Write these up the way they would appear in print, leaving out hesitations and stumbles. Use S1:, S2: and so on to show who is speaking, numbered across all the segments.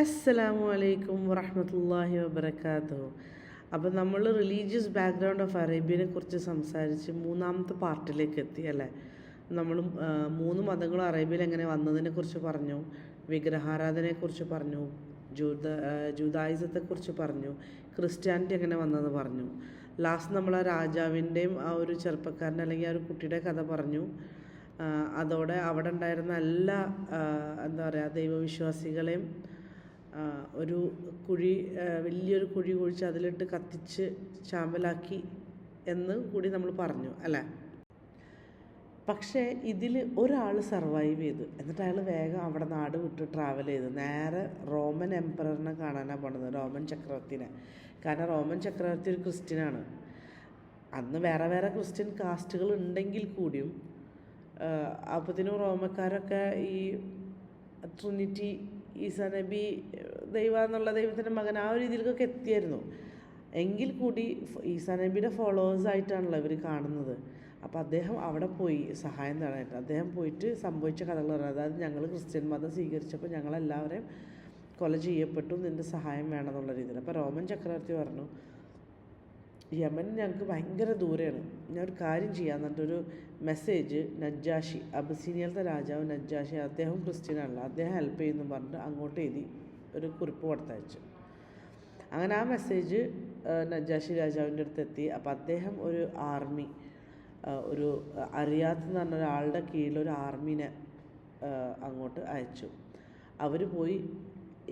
S1: അസ്സലാമു അലൈക്കും വറഹ്മത്തുള്ളാഹി വബറകാതുഹു. അപ്പോൾ നമ്മൾ റിലീജിയസ് ബാക്ക്ഗ്രൗണ്ട് ഓഫ് അറേബ്യനെ കുറിച്ച് സംസാരിച്ച് മൂന്നാമത്തെ പാർട്ടിലേക്ക് എത്തി അല്ലേ. നമ്മൾ മൂന്ന് മതങ്ങളും അറേബ്യയിൽ എങ്ങനെ വന്നതിനെക്കുറിച്ച് പറഞ്ഞു, വിഗ്രഹാരാധനയെക്കുറിച്ച് പറഞ്ഞു, ജൂതായുസത്തെക്കുറിച്ച് പറഞ്ഞു, ക്രിസ്ത്യാനിറ്റി എങ്ങനെ വന്നതെന്ന് പറഞ്ഞു. ലാസ്റ്റ് നമ്മൾ ആ രാജാവിൻ്റെയും ആ ഒരു ചെറുപ്പക്കാരൻ്റെ അല്ലെങ്കിൽ ആ ഒരു കുട്ടിയുടെ കഥ പറഞ്ഞു. അതോടെ അവിടെ ഉണ്ടായിരുന്ന എല്ലാ എന്താ പറയുക ദൈവവിശ്വാസികളെയും ഒരു കുഴി, വലിയൊരു കുഴി കുഴിച്ച് അതിലിട്ട് കത്തിച്ച് ചാമ്പലാക്കി എന്ന് കൂടി നമ്മൾ പറഞ്ഞു അല്ലേ. പക്ഷേ ഇതിൽ ഒരാൾ സർവൈവ് ചെയ്തു. എന്നിട്ട് അയാൾ വേഗം അവിടെ നാട് വിട്ട് ട്രാവൽ ചെയ്തു നേരെ റോമൻ എംപററിനെ കാണാനാണ് പോണത്, റോമൻ ചക്രവർത്തിനെ. കാരണം റോമൻ ചക്രവർത്തി ഒരു ക്രിസ്ത്യനാണ്. അന്ന് വേറെ വേറെ ക്രിസ്ത്യൻ കാസ്റ്റുകൾ ഉണ്ടെങ്കിൽ കൂടിയും അപ്പത്തിനും റോമക്കാരൊക്കെ ഈ ട്രിനിറ്റി, ഈസാ നബി ദൈവം എന്നുള്ള ദൈവത്തിൻ്റെ മകൻ ആ ഒരു രീതിയിലേക്കൊക്കെ എത്തിയായിരുന്നു. എങ്കിൽ കൂടി ഈസാ നബിയുടെ ഫോളോവേഴ്സായിട്ടാണല്ലോ ഇവർ കാണുന്നത്. അപ്പോൾ അദ്ദേഹം അവിടെ പോയി സഹായം തേടാനായിട്ട്. അദ്ദേഹം പോയിട്ട് സംഭവിച്ച കഥകൾ പറഞ്ഞു. അതായത് ഞങ്ങൾ ക്രിസ്ത്യൻ മതം സ്വീകരിച്ചപ്പോൾ ഞങ്ങളെല്ലാവരെയും കൊല ചെയ്യപ്പെട്ടു, നിൻ്റെ സഹായം വേണമെന്നുള്ള രീതിയിൽ. അപ്പോൾ റോമൻ ചക്രവർത്തി പറഞ്ഞു, യമൻ ഞങ്ങൾക്ക് ഭയങ്കര ദൂരെയാണ്, ഞാൻ ഒരു കാര്യം ചെയ്യാൻ എന്നിട്ടൊരു മെസ്സേജ് നജ്ജാഷി, അബസീനിയയിലത്തെ രാജാവ് നജ്ജാഷി, അദ്ദേഹം ക്രിസ്ത്യനാണല്ലോ, അദ്ദേഹം ഹെൽപ്പ് ചെയ്യുന്നു പറഞ്ഞിട്ട് അങ്ങോട്ട് എഴുതി ഒരു കുറിപ്പ് കൊടുത്തയച്ചു. അങ്ങനെ ആ മെസ്സേജ് നജ്ജാഷി രാജാവിൻ്റെ അടുത്ത് എത്തി. അപ്പോൾ അദ്ദേഹം ഒരു ആർമി, ഒരു അറിയാത്ത എന്ന് പറഞ്ഞ ഒരാളുടെ കീഴിലൊരു ആർമീനെ അങ്ങോട്ട് അയച്ചു. അവർ പോയി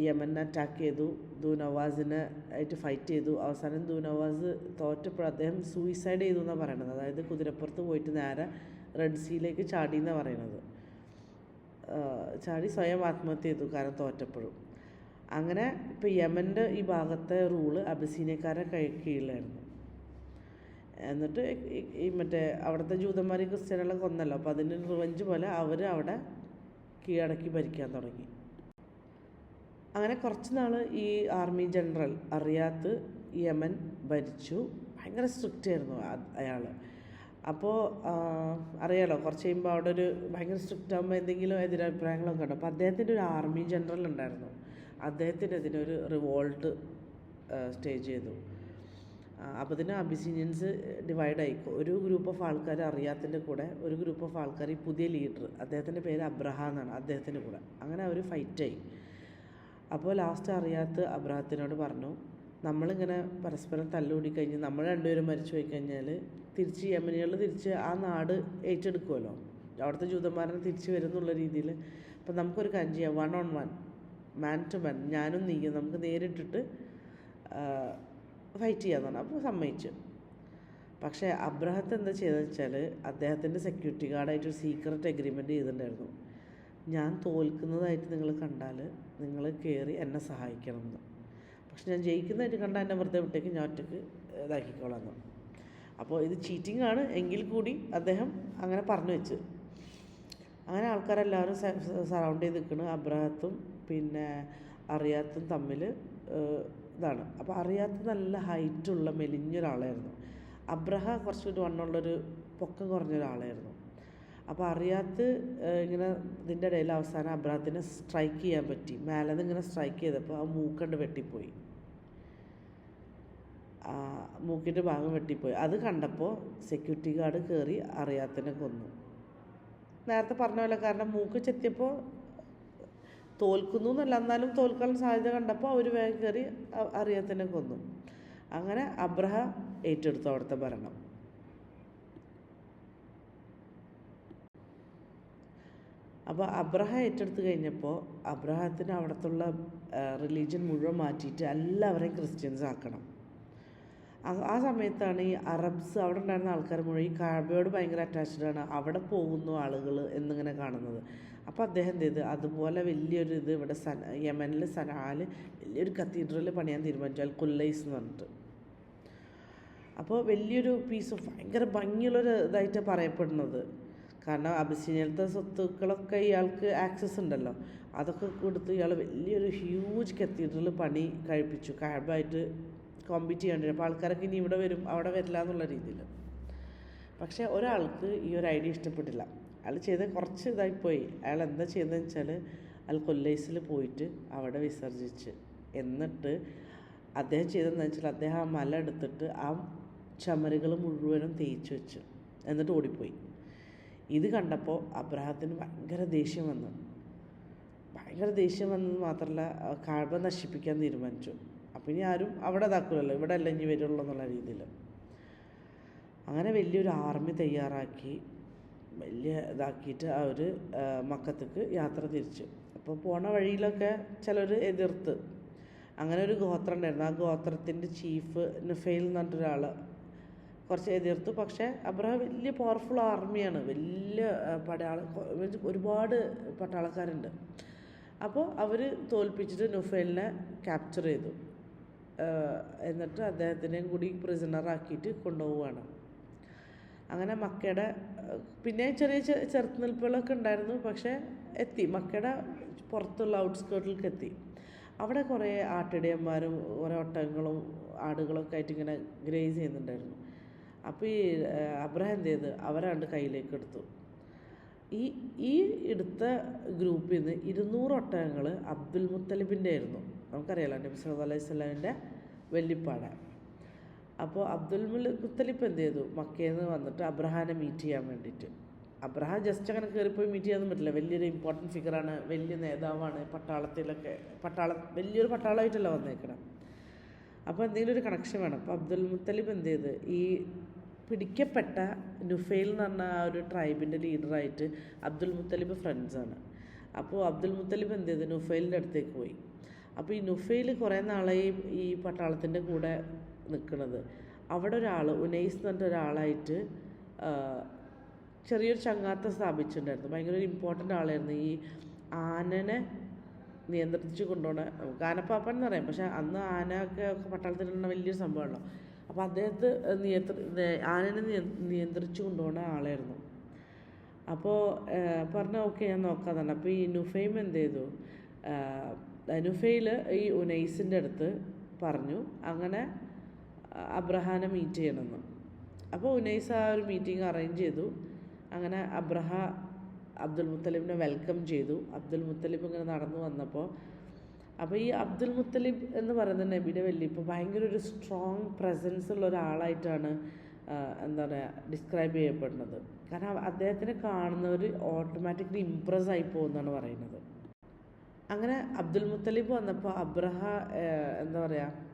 S1: യമനെ അറ്റാക്ക് ചെയ്തു, ദൂനവാസിനെ ആയിട്ട് ഫൈറ്റ് ചെയ്തു. അവസാനം ദൂനവാസ് തോറ്റപ്പോൾ അദ്ദേഹം സൂയിസൈഡ് ചെയ്തു എന്നാണ് പറയണത്. അതായത് കുതിരപ്പുറത്ത് പോയിട്ട് നേരെ റെഡ് സീയിലേക്ക് ചാടി എന്നാണ് പറയണത്. ചാടി സ്വയം ആത്മഹത്യ ചെയ്തു, കാരണം തോറ്റപ്പോഴും. അങ്ങനെ ഇപ്പോൾ യമൻ്റെ ഈ ഭാഗത്തെ റൂള് അബസീനിയക്കാരുടെ കീഴിലായിരുന്നു. എന്നിട്ട് ഈ മറ്റേ അവിടുത്തെ ജൂതന്മാർ ക്രിസ്ത്യാനികളെ കൊന്നല്ലോ, അപ്പോൾ അതിന് റിവഞ്ച് പോലെ അവർ അവിടെ കീഴടക്കി ഭരിക്കാൻ തുടങ്ങി. അങ്ങനെ കുറച്ച് നാൾ ഈ ആർമി ജനറൽ അറിയാത്ത യമൻ ഭരിച്ചു. ഭയങ്കര സ്ട്രിക്റ്റ് ആയിരുന്നു അയാൾ. അപ്പോൾ അറിയാലോ, കുറച്ച് കഴിയുമ്പോൾ അവിടെ ഒരു ഭയങ്കര സ്ട്രിക്റ്റ് ആകുമ്പോൾ എന്തെങ്കിലും എതിരഭിപ്രായങ്ങളൊക്കെ ഉണ്ട്. അപ്പോൾ അദ്ദേഹത്തിൻ്റെ ഒരു ആർമി ജനറൽ ഉണ്ടായിരുന്നു. അദ്ദേഹത്തിൻ്റെ അതിനൊരു റിവോൾട്ട് സ്റ്റേജ് ചെയ്തു. അപ്പോൾ ഇതിന് അബിസീനിയൻസ് ഡിവൈഡായി. ഒരു ഗ്രൂപ്പ് ഓഫ് ആൾക്കാർ അറിയാത്തിൻ്റെ കൂടെ, ഒരു ഗ്രൂപ്പ് ഓഫ് ആൾക്കാർ ഈ പുതിയ ലീഡർ, അദ്ദേഹത്തിൻ്റെ പേര് അബ്രഹാം എന്നാണ്, അദ്ദേഹത്തിൻ്റെ കൂടെ. അങ്ങനെ അവർ ഫൈറ്റായി. അപ്പോൾ ലാസ്റ്റ് അറിയാത്ത അബ്രഹത്തിനോട് പറഞ്ഞു, നമ്മളിങ്ങനെ പരസ്പരം തല്ലുകൂടി കഴിഞ്ഞ് നമ്മൾ രണ്ടുപേരും മരിച്ചു പോയി കഴിഞ്ഞാൽ തിരിച്ച് യമനികൾ തിരിച്ച് ആ നാട് ഏറ്റെടുക്കുമല്ലോ, അവിടുത്തെ ജൂതന്മാരനെ തിരിച്ച് വരും എന്നുള്ള രീതിയിൽ. അപ്പം നമുക്കൊരു കാര്യം ചെയ്യാം, 1-on-1, മാൻ ടു മാൻ, ഞാനും നീയും നമുക്ക് നേരിട്ടിട്ട് ഫൈറ്റ് ചെയ്യാമെന്നാണ്. അപ്പോൾ സമ്മതിച്ചു. പക്ഷേ അബ്രഹത്ത് എന്താ ചെയ്തതെന്ന് വെച്ചാൽ അദ്ദേഹത്തിൻ്റെ സെക്യൂരിറ്റി ഗാർഡായിട്ടൊരു സീക്രട്ട് എഗ്രിമെൻറ്റ് ചെയ്തിട്ടുണ്ടായിരുന്നു. ഞാൻ തോൽക്കുന്നതായിട്ട് നിങ്ങൾ കണ്ടാൽ നിങ്ങൾ കയറി എന്നെ സഹായിക്കണമെന്ന്. പക്ഷെ ഞാൻ ജയിക്കുന്നതായിട്ട് കണ്ടാൽ എന്നെ വെറുതെ വിട്ടേക്ക്, ഞാൻ ഒറ്റയ്ക്ക് ഇതാക്കിക്കോളാം. അപ്പോൾ ഇത് ചീറ്റിംഗ് ആണ് എങ്കിൽ കൂടി അദ്ദേഹം അങ്ങനെ പറഞ്ഞു വെച്ച്. അങ്ങനെ ആൾക്കാരെല്ലാവരും സറൗണ്ട് ചെയ്ത് നിൽക്കണം. അബ്രഹത്തും പിന്നെ അറിയാത്തും തമ്മിൽ ഇതാണ്. അപ്പോൾ അറിയാത്ത നല്ല ഹൈറ്റുള്ള മെലിഞ്ഞൊരാളായിരുന്നു. അബ്രഹ കുറച്ചുകൂടി വണ്ണമുള്ളൊരു പൊക്കം കുറഞ്ഞൊരാളായിരുന്നു. അപ്പോൾ അറിയാത്ത ഇങ്ങനെ ഇതിൻ്റെ ഇടയിൽ അവസാനം അബ്രഹത്തിനെ സ്ട്രൈക്ക് ചെയ്യാൻ പറ്റി. മേലേന്ന് ഇങ്ങനെ സ്ട്രൈക്ക് ചെയ്തപ്പോൾ ആ മൂക്കണ്ട് വെട്ടിപ്പോയി, മൂക്കിൻ്റെ ഭാഗം വെട്ടിപ്പോയി. അത് കണ്ടപ്പോൾ സെക്യൂരിറ്റി ഗാർഡ് കയറി അറിയാത്തിനെ കൊന്നു. നേരത്തെ പറഞ്ഞ പോലെ, കാരണം മൂക്ക് ചെത്തിയപ്പോൾ തോൽക്കുന്നു എന്നല്ല, എന്നാലും തോൽക്കാനുള്ള സാധ്യത കണ്ടപ്പോൾ അവർ വേഗം കയറി അറിയാത്തിനെ കൊന്നു. അങ്ങനെ അബ്രഹ ഏറ്റെടുത്തു അവിടുത്തെ ഭരണം. അപ്പോൾ അബ്രഹ ഏറ്റെടുത്ത് കഴിഞ്ഞപ്പോൾ അബ്രഹത്തിന് അവിടത്തുള്ള റിലീജിയൻ മുഴുവൻ മാറ്റിയിട്ട് എല്ലാവരെയും ക്രിസ്ത്യൻസ് ആക്കണം. ആ സമയത്താണ് ഈ അറബ്സ്, അവിടെ ഉണ്ടായിരുന്ന ആൾക്കാർ മുഴുവൻ ഈ കഅബയോട് ഭയങ്കര അറ്റാച്ച്ഡാണ്, അവിടെ പോകുന്നു ആളുകൾ എന്നിങ്ങനെ കാണുന്നത്. അപ്പോൾ അദ്ദേഹം എന്ത് ചെയ്ത്, അതുപോലെ വലിയൊരു ഇത് ഇവിടെ യമനിൽ സനആൽ വലിയൊരു കത്തീഡ്രൽ പണിയാൻ തീരുമാനിച്ചു, അൽ ഖുല്ലൈസ് എന്ന് പറഞ്ഞിട്ട്. അപ്പോൾ വലിയൊരു പീസ് ഓഫ് ഭയങ്കര ഭംഗിയുള്ളൊരു ഇതായിട്ടാണ് പറയപ്പെടുന്നത്. കാരണം അബിസീനിയയിലത്തെ സ്വത്തുക്കളൊക്കെ ഇയാൾക്ക് ആക്സസ് ഉണ്ടല്ലോ, അതൊക്കെ കൊടുത്ത് ഇയാൾ വലിയൊരു ഹ്യൂജ് കത്തീഡ്രൽ പണി കഴിപ്പിച്ചു, കഅബായിട്ട് കോമ്പീറ്റ് ചെയ്യാൻ. അപ്പോൾ ആൾക്കാരൊക്കെ ഇനി ഇവിടെ വരും, അവിടെ വരില്ല എന്നുള്ള രീതിയിൽ. പക്ഷേ ഒരാൾക്ക് ഈ ഒരു ഐഡിയ ഇഷ്ടപ്പെട്ടില്ല. അയാൾ ചെയ്ത കുറച്ച് ഇതായിപ്പോയി. അയാൾ എന്താ ചെയ്തതെന്ന് വെച്ചാൽ അൽ കൊല്ലൈസിൽ പോയിട്ട് അവിടെ വിസർജിച്ച്. എന്നിട്ട് അദ്ദേഹം ചെയ്തതെന്ന് വെച്ചാൽ അദ്ദേഹം ആ മല എടുത്തിട്ട് ആ ചമരുകൾ മുഴുവനും തേച്ച് വെച്ചു, എന്നിട്ട് ഓടിപ്പോയി. ഇത് കണ്ടപ്പോൾ അബ്രഹാത്തിന് ഭയങ്കര ദേഷ്യം വന്നത് മാത്രമല്ല, കഅബ നശിപ്പിക്കാൻ തീരുമാനിച്ചു. അപ്പം ഇനി ആരും അവിടെ ഇതാക്കില്ലല്ലോ, ഇവിടെ അല്ല ഇനി വരുള്ളൂ എന്നുള്ള രീതിയിൽ അങ്ങനെ വലിയൊരു ആർമി തയ്യാറാക്കി വലിയ ഇതാക്കിയിട്ട് അവർ മക്കത്തേക്ക് യാത്ര തിരിച്ചു. അപ്പോൾ പോണ വഴിയിലൊക്കെ ചിലർ എതിർത്ത്. അങ്ങനെ ഒരു ഗോത്രം ഉണ്ടായിരുന്നു, ആ ഗോത്രത്തിൻ്റെ ചീഫ് നുഫൈൽ എന്ന് പറഞ്ഞിട്ടൊരാൾ കുറച്ച് എതിർത്തു. പക്ഷേ അബ്രഹാം വലിയ പവർഫുൾ ആർമിയാണ്, വലിയ ഒരുപാട് പട്ടാളക്കാരുണ്ട്. അപ്പോൾ അവർ തോൽപ്പിച്ചിട്ട് നുഫൈലിനെ ക്യാപ്ചർ ചെയ്തു. എന്നിട്ട് അദ്ദേഹത്തിനെയും കൂടി പ്രിസണറാക്കിയിട്ട് കൊണ്ടുപോവുകയാണ്. അങ്ങനെ മക്കയുടെ പിന്നെ ചെറിയ ചെറുത്തുനിൽപ്പുകളൊക്കെ ഉണ്ടായിരുന്നു. പക്ഷേ മക്കയുടെ പുറത്തുള്ള ഔട്ട്സ്കേർട്ടിലേക്ക് എത്തി. അവിടെ കുറേ ആട്ടിടയന്മാരും കുറേ ഒട്ടകങ്ങളും ആടുകളൊക്കെ ആയിട്ട് ഇങ്ങനെ ഗ്രേസ് ചെയ്യുന്നുണ്ടായിരുന്നു. അപ്പോൾ ഈ അബ്രഹാം എന്ത് ചെയ്ത് അവരാണ്ട് കയ്യിലേക്ക് എടുത്തു. ഈ എടുത്ത ഗ്രൂപ്പിൽ നിന്ന് 200 ഒട്ടകങ്ങൾ അബ്ദുൽ മുത്തലിബിൻ്റെ ആയിരുന്നു. നമുക്കറിയാലോ നബി സല്ലല്ലാഹു അലൈഹി വസല്ലമിൻ്റെ വല്യപ്പാട. അപ്പോൾ അബ്ദുൽ മുത്തലിബ് എന്ത് ചെയ്തു, മക്കയിൽ നിന്ന് വന്നിട്ട് അബ്രഹാനെ മീറ്റ് ചെയ്യാൻ വേണ്ടിയിട്ട്. അബ്രഹാം ജസ്റ്റ് അങ്ങനെ കയറിപ്പോയി മീറ്റ് ചെയ്യാനൊന്നും പറ്റില്ല, വലിയൊരു ഇമ്പോർട്ടൻറ്റ് ഫിഗറാണ്, വലിയ നേതാവാണ്, വലിയൊരു പട്ടാളമായിട്ടല്ല വന്നേക്കണം. അപ്പോൾ എന്തെങ്കിലും ഒരു കണക്ഷൻ വേണം. അപ്പോൾ അബ്ദുൽ മുത്തലിബ് എന്ത് ചെയ്ത് ഈ പിടിക്കപ്പെട്ട നുഫൈൽ എന്ന് പറഞ്ഞ ആ ഒരു ട്രൈബിൻ്റെ ലീഡറായിട്ട് അബ്ദുൽ മുത്തലിബ് ഫ്രണ്ട്സാണ്. അപ്പോൾ അബ്ദുൽ മുത്തലിബ് എന്ത് ചെയ്ത് നുഫൈലിൻ്റെ അടുത്തേക്ക് പോയി. അപ്പോൾ ഈ നുഫൈൽ കുറേ നാളായി ഈ പട്ടാളത്തിൻ്റെ കൂടെ നിൽക്കുന്നത്. അവിടെ ഒരാൾ ഉനൈസ് എന്ന് പറഞ്ഞ ഒരാളായിട്ട് ചെറിയൊരു ചങ്ങാത്തം സ്ഥാപിച്ചിട്ടുണ്ടായിരുന്നു. ഭയങ്കര ഒരു ഇമ്പോർട്ടൻ്റ് ആളായിരുന്നു. ഈ ആനനെ നിയന്ത്രിച്ച് കൊണ്ടുപോകണ, നമുക്ക് ആനപ്പാപ്പൻ എന്ന് പറയാം, പക്ഷേ അന്ന് ആനയൊക്കെ പട്ടാളത്തിലുള്ള വലിയൊരു സംഭവമാണല്ലോ. അപ്പോൾ അദ്ദേഹത്തെ ആനനെ നിയന്ത്രിച്ച് കൊണ്ടുപോകുന്ന ആളായിരുന്നു. അപ്പോൾ പറഞ്ഞ ഓക്കെ ഞാൻ നോക്കാമെന്നാണ്. അപ്പോൾ ഈ നുഫൈം എന്ത് ചെയ്തു, നുഫൈൽ ഈ ഉനൈസിൻ്റെ അടുത്ത് പറഞ്ഞു അങ്ങനെ അബ്രഹാനെ മീറ്റ് ചെയ്യണമെന്ന്. അപ്പോൾ ഉനൈസ് ആ ഒരു മീറ്റിംഗ് അറേഞ്ച് ചെയ്തു. അങ്ങനെ അബ്ദുൽ മുത്തലിബിനെ വെൽക്കം ചെയ്തു. അബ്ദുൽ മുത്തലിബ് ഇങ്ങനെ നടന്നു വന്നപ്പോൾ അപ്പോൾ ഈ അബ്ദുൽ മുത്തലിബ് എന്ന് പറയുന്ന നബിയുടെ ഇപ്പോൾ ഭയങ്കര ഒരു സ്ട്രോങ് പ്രസൻസ് ഉള്ള ഒരാളായിട്ടാണ് എന്താ പറയുക ഡിസ്ക്രൈബ് ചെയ്യപ്പെടുന്നത്. കാരണം അദ്ദേഹത്തിനെ കാണുന്നവർ ഓട്ടോമാറ്റിക്കലി ഇമ്പ്രസ് ആയി പോകുമെന്നാണ് പറയുന്നത്. അങ്ങനെ അബ്ദുൽ മുത്തലിബ് വന്നപ്പോൾ എന്താ പറയുക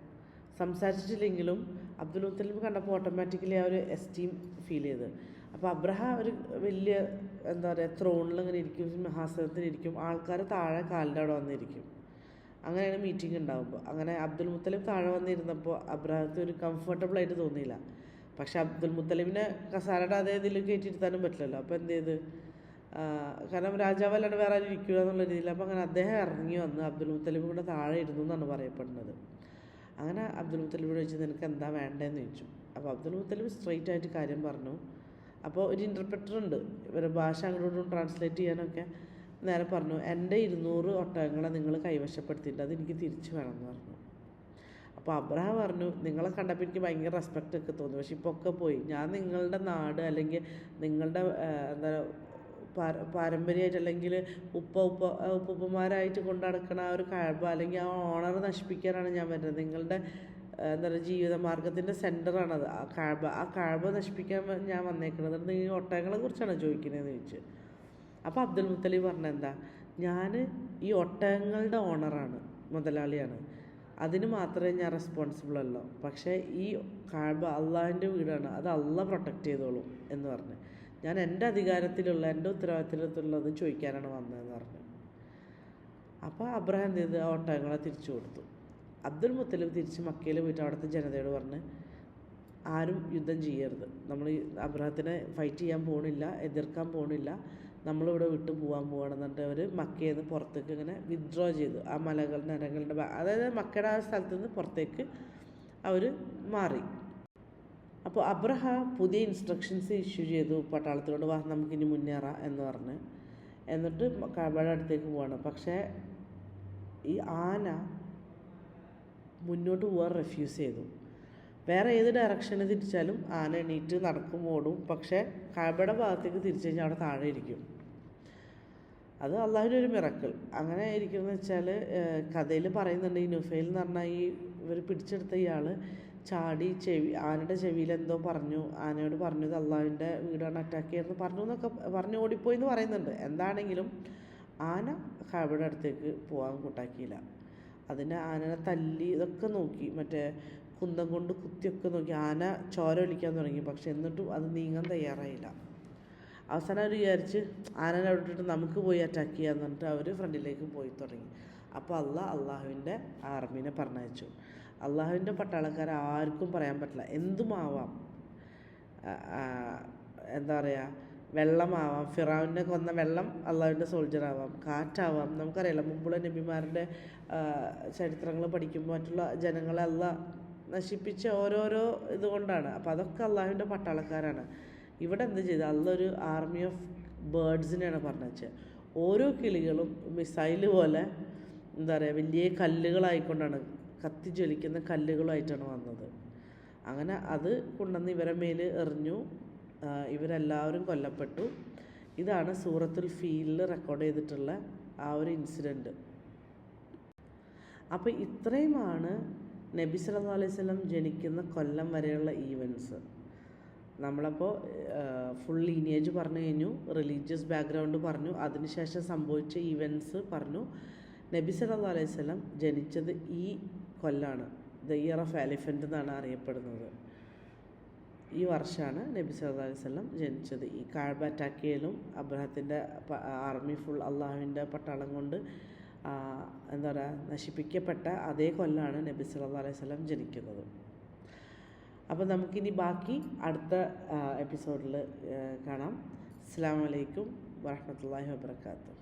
S1: സംസാരിച്ചിട്ടില്ലെങ്കിലും അബ്ദുൽ മുത്തലിബ് കണ്ടപ്പോൾ ഓട്ടോമാറ്റിക്കലി ആ ഒരു എസ്റ്റീം ഫീൽ ചെയ്ത്. അപ്പോൾ ഒരു വലിയ എന്താ പറയുക ത്രോണിൽ ഇങ്ങനെ ഇരിക്കും, സിംഹാസനത്തിലിരിക്കും, ആൾക്കാർ താഴെ കാലിൻ്റെ അവിടെ വന്നിരിക്കും. അങ്ങനെയാണ് മീറ്റിംഗ് ഉണ്ടാകുമ്പോൾ. അങ്ങനെ അബ്ദുൽ മുത്തലിബ് താഴെ വന്നിരുന്നപ്പോൾ അബ്രഹത്തിന് ഒരു കംഫർട്ടബിളായിട്ട് തോന്നിയില്ല. പക്ഷെ അബ്ദുൽ മുത്തലിബിനെ കസാരയുടെ അതേ ഇതിൽ കയറ്റിയിരുത്താനും പറ്റില്ലല്ലോ. അപ്പോൾ എന്ത് ചെയ്ത്, കാരണം രാജാവല്ലാണ്ട് വേറെ ആരും ഇരിക്കുക എന്നുള്ള രീതിയിൽ. അപ്പോൾ അങ്ങനെ അദ്ദേഹം ഇറങ്ങി വന്ന് അബ്ദുൽ മുത്തലിബ് കൂടെ താഴെ ഇരുന്നു എന്നാണ് പറയപ്പെടുന്നത്. അങ്ങനെ അബ്ദുൽ മുത്തലിബിനോട് ചോദിച്ചു നിനക്ക് എന്താ വേണ്ടതെന്ന് ചോദിച്ചു. അപ്പോൾ അബ്ദുൽ മുത്തലിബ് സ്ട്രെയിറ്റ് ആയിട്ട് കാര്യം പറഞ്ഞു. അപ്പോൾ ഒരു ഇൻ്റർപ്രറ്റർ ഉണ്ട്, ഇവരുടെ ഭാഷ അങ്ങോട്ടും ട്രാൻസ്ലേറ്റ് ചെയ്യാനൊക്കെ. നേരെ പറഞ്ഞു, എൻ്റെ 200 ഒട്ടകങ്ങളെ നിങ്ങൾ കൈവശപ്പെടുത്തിയിട്ട് അതെനിക്ക് തിരിച്ചു വേണമെന്ന് പറഞ്ഞു. അപ്പോൾ അബ്രഹാം പറഞ്ഞു, നിങ്ങളെ കണ്ടപ്പോൾ എനിക്ക് ഭയങ്കര റെസ്പെക്റ്റ് ഒക്കെ തോന്നി, പക്ഷെ ഇപ്പോൾ ഒക്കെ പോയി. ഞാൻ നിങ്ങളുടെ നാട് അല്ലെങ്കിൽ നിങ്ങളുടെ എന്താ പാരമ്പര്യമായിട്ട് അല്ലെങ്കിൽ ഉപ്പുപ്പമാരായിട്ട് കൊണ്ടു നടക്കുന്ന ആ ഒരു കഅബ അല്ലെങ്കിൽ ആ ഓണർ നശിപ്പിക്കാനാണ് ഞാൻ വരുന്നത്. നിങ്ങളുടെ എന്താ പറയുക ജീവിതമാർഗത്തിൻ്റെ സെൻറ്ററാണത് ആ കഅബ നശിപ്പിക്കാൻ ഞാൻ വന്നേക്കുന്നത്. നിങ്ങൾ ഒട്ടകങ്ങളെ കുറിച്ചാണ് ചോദിക്കുന്നതെന്ന് ചോദിച്ചു. അപ്പോൾ അബ്ദുൽ മുത്തലിബ് പറഞ്ഞെന്താ, ഞാൻ ഈ ഒട്ടകങ്ങളുടെ ഓണറാണ്, മുതലാളിയാണ്, അതിന് മാത്രമേ ഞാൻ റെസ്പോൺസിബിൾ അല്ലോ. പക്ഷേ ഈ കഅബ അള്ളാഹിൻ്റെ വീടാണ്, അത് അള്ളാഹ് പ്രൊട്ടക്റ്റ് ചെയ്തോളും എന്ന് പറഞ്ഞു. ഞാൻ എൻ്റെ അധികാരത്തിലുള്ള എൻ്റെ ഉത്തരവാദിത്തത്തിലുള്ളത് ചോദിക്കാനാണ് വന്നതെന്ന് പറഞ്ഞു. അപ്പോൾ അബ്രഹാം എന്ത് ചെയ്ത് ആ ഒട്ടകങ്ങളെ തിരിച്ചു കൊടുത്തു. അബ്ദുൽ മുത്തലിബ് തിരിച്ച് മക്കയിൽ പോയിട്ട് അവിടുത്തെ ജനതയോട് പറഞ്ഞ് ആരും യുദ്ധം ചെയ്യരുത്, നമ്മൾ അബ്രഹത്തിനെ ഫൈറ്റ് ചെയ്യാൻ പോകണില്ല, എതിർക്കാൻ പോകണില്ല, നമ്മളിവിടെ വിട്ടു പോകാൻ പോകണമെന്നിട്ട് അവർ മക്കയിൽ നിന്ന് പുറത്തേക്ക് ഇങ്ങനെ വിത്ഡ്രോ ചെയ്തു. ആ നരകളുടെ അതായത് മക്കയുടെ ആ സ്ഥലത്ത് നിന്ന് പുറത്തേക്ക് അവർ മാറി. അപ്പോൾ അബ്രഹാം പുതിയ ഇൻസ്ട്രക്ഷൻസ് ഇഷ്യൂ ചെയ്തു പട്ടാളത്തിനോട്, വാ നമുക്കിനി മുന്നേറാം എന്ന് പറഞ്ഞ്. എന്നിട്ട് കഅബയുടെ അടുത്തേക്ക് പോവാണ്. പക്ഷേ ഈ ആന മുന്നോട്ട് പോകാൻ റെഫ്യൂസ് ചെയ്തു. വേറെ ഏത് ഡയറക്ഷന് തിരിച്ചാലും ആന എണീറ്റ് നടക്കും, ഓടും. പക്ഷേ കഅബയുടെ ഭാഗത്തേക്ക് തിരിച്ചു കഴിഞ്ഞാൽ അവിടെ താഴെ ഇരിക്കും. അത് അള്ളാഹുവിൻ്റെ ഒരു മിറക്കിൾ. അങ്ങനെ ഇരിക്കുന്നത് വെച്ചാൽ കഥയിൽ പറയുന്നുണ്ട്, ഈ നുഫൈൽ എന്ന് പറഞ്ഞാൽ ഈ ഇവർ പിടിച്ചെടുത്ത ഇയാൾ ചാടി ആനയുടെ ചെവിയിൽ എന്തോ പറഞ്ഞു, ആനയോട് പറഞ്ഞത് അള്ളാഹുവിൻ്റെ വീടാണ് അറ്റാക്ക് ചെയ്യുന്നത് പറഞ്ഞു എന്നൊക്കെ പറഞ്ഞ് ഓടിപ്പോയി എന്ന് പറയുന്നുണ്ട്. എന്താണെങ്കിലും ആന കഅബയുടെ അടുത്തേക്ക് പോകാൻ കൂട്ടാക്കിയില്ല. അതിനെ ആനനെ തല്ലി ഇതൊക്കെ നോക്കി, മറ്റേ കുന്തം കൊണ്ട് കുത്തിയൊക്കെ നോക്കി. ആന ചോര ഒലിക്കാൻ തുടങ്ങി, പക്ഷെ എന്നിട്ടും അത് നീങ്ങാൻ തയ്യാറായില്ല. അവസാനം അവർ വിചാരിച്ച് ആനനെ അവിടെ ഇട്ടിട്ട് നമുക്ക് പോയി അറ്റാക്ക് ചെയ്യാന്ന് പറഞ്ഞിട്ട് അവർ ഫ്രണ്ടിലേക്ക് പോയി തുടങ്ങി. അപ്പോൾ അള്ളാഹുവിൻ്റെ ആർമീനെ പറഞ്ഞയച്ചു. അള്ളാഹുവിൻ്റെ പട്ടാളക്കാരെ ആർക്കും പറയാൻ പറ്റില്ല, എന്തുമാവാം. എന്താ പറയുക, വെള്ളമാവാം, ഫിറൗനെ കൊന്ന വെള്ളം അള്ളാഹുവിൻ്റെ സോൾജറാവാം, കാറ്റാവാം. നമുക്കറിയാലോ മുമ്പുള്ള നബിമാരുടെ ചരിത്രങ്ങൾ പഠിക്കുമ്പോൾ മറ്റുള്ള ജനങ്ങളെ അള്ളാഹ് നശിപ്പിച്ച ഓരോരോ ഇതുകൊണ്ടാണ്. അപ്പോൾ അതൊക്കെ അള്ളാഹുവിൻ്റെ പട്ടാളക്കാരാണ്. ഇവിടെ എന്ത് ചെയ്ത് അള്ളാഹ് ഒരു ആർമി ഓഫ് ബേർഡ്സിനെയാണ് പറഞ്ഞത്. ഓരോ കിളികളും മിസൈൽ പോലെ എന്താ പറയുക വലിയ കല്ലുകളായിക്കൊണ്ടാണ്, കത്തിജ്വലിക്കുന്ന കല്ലുകളായിട്ടാണ് വന്നത്. അങ്ങനെ അത് കൊണ്ടുവന്ന് ഇവരെ മേൽ എറിഞ്ഞു. ഇവരെല്ലാവരും കൊല്ലപ്പെട്ടു. ഇതാണ് സൂറത്തുൽ ഫീലിൽ റെക്കോർഡ് ചെയ്തിട്ടുള്ള ആ ഒരു ഇൻസിഡൻറ്റ്. അപ്പോൾ ഇത്രയുമാണ് നബി സല്ലല്ലാഹു അലൈഹി വസല്ലം ജനിക്കുന്ന കൊല്ലം വരെയുള്ള ഈവൻറ്റ്സ്. നമ്മളപ്പോൾ ഫുൾ ലീനിയേജ് പറഞ്ഞു കഴിഞ്ഞു, റിലീജിയസ് ബാക്ക്ഗ്രൗണ്ട് പറഞ്ഞു, അതിനുശേഷം സംഭവിച്ച ഈവൻറ്റ്സ് പറഞ്ഞു. നബി സല്ലല്ലാഹു അലൈഹി വസല്ലം ജനിച്ചത് ഈ കൊല്ലാണ്, ദ ഇയർ ഓഫ് എലിഫൻറ്റ് എന്നാണ് അറിയപ്പെടുന്നത്. ഈ വർഷമാണ് നബി സല്ലല്ലാഹു അലൈഹി വസല്ലം ജനിച്ചത്. ഈ കഅബ അറ്റാക്ക് ചെയ്യലും അബ്രഹത്തിൻ്റെ ആർമി ഫുൾ അള്ളാഹുവിൻ്റെ പട്ടാളം കൊണ്ട് എന്താ പറയുക നശിപ്പിക്കപ്പെട്ട അതേ കൊല്ലാണ് നബി സല്ലല്ലാഹു അലൈഹി വസല്ലം ജനിക്കുന്നത്. അപ്പോൾ നമുക്കിനി ബാക്കി അടുത്ത എപ്പിസോഡിൽ കാണാം. അസ്സലാമു അലൈക്കും വറഹ്മത്തുള്ളാഹി വബറകാതുഹു.